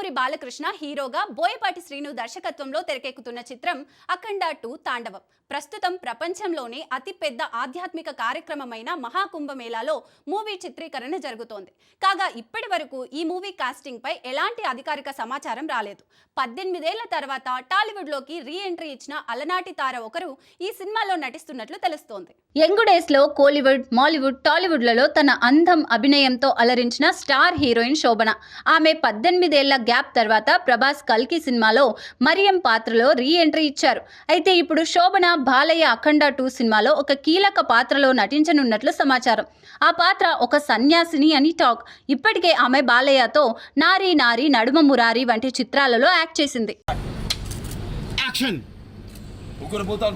నందమూరి బాలకృష్ణ హీరోగా బోయపాటి శ్రీను దర్శకత్వంలో తెరకెక్కుతున్న చిత్రం అఖండ 2 తాండవం. ప్రస్తుతం ప్రపంచంలోనే అతిపెద్ద ఆధ్యాత్మిక కార్యక్రమమైన మహాకుంభమేళాలో మూవీ చిత్రీకరణ జరుగుతోంది. కాగా ఇప్పటి వరకు ఈ మూవీ కాస్టింగ్ పై ఎలాంటి అధికారిక సమాచారం రాలేదు. 18 ఏళ్ల తర్వాత టాలీవుడ్ లోకి రీ ఎంట్రీ ఇచ్చిన అలనాటి తార ఒకరు ఈ సినిమాలో నటిస్తున్నట్లు తెలుస్తోంది. యంగ్ డేస్ లో కోలీవుడ్, మాలీవుడ్, టాలీవుడ్ లలో తన అందం, అభినయంతో అలరించిన స్టార్ హీరోయిన్ శోభన. ఆమె 18 ఏళ్ల గ్యాప్ తర్వాత ప్రభాస్ కల్కి సినిమాలో మరియం పాత్రలో రీ ఎంట్రీ ఇచ్చారు. అయితే ఇప్పుడు శోభన బాలయ్య అఖండ 2 సినిమాలో ఒక కీలక పాత్రలో నటించనున్నట్లు సమాచారం. ఆ పాత్ర ఒక సన్యాసిని అని టాక్. ఇప్పటికే ఆమె బాలయ్యతో నారీ నారీ నడుమ మురారి వంటి చిత్రాలలో యాక్ట్ చేసింది.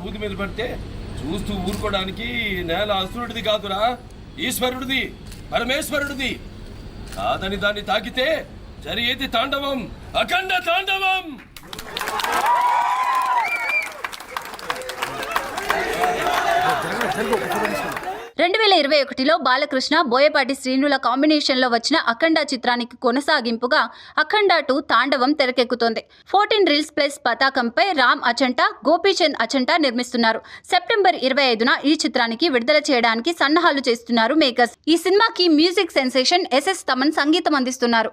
ఊది మీద పడితే చూస్తూ ఊరుకోవడానికి నేల అసురుడిది కాదురా, ఈశ్వరుడిది, పరమేశ్వరుడిది. కాదని దాన్ని తాకితే జరిగేది తాండవం, అఖండ తాండవం. 2021లో బాలకృష్ణ, బోయపాటి శ్రీనుల కాంబినేషన్లో వచ్చిన అఖండ చిత్రానికి కొనసాగింపుగా అఖండ 2 తాండవం తెరకెక్కుతోంది. 14 రీల్స్ ప్లస్ పతాకంపై రామ్ అచంటా, గోపీచంద్ అచంటా నిర్మిస్తున్నారు. సెప్టెంబర్ 25న ఈ చిత్రానికి విడుదల చేయడానికి సన్నాహాలు చేస్తున్నారు మేకర్స్. ఈ సినిమాకి మ్యూజిక్ సెన్సేషన్ ఎస్ఎస్ తమన్ సంగీతం అందిస్తున్నారు.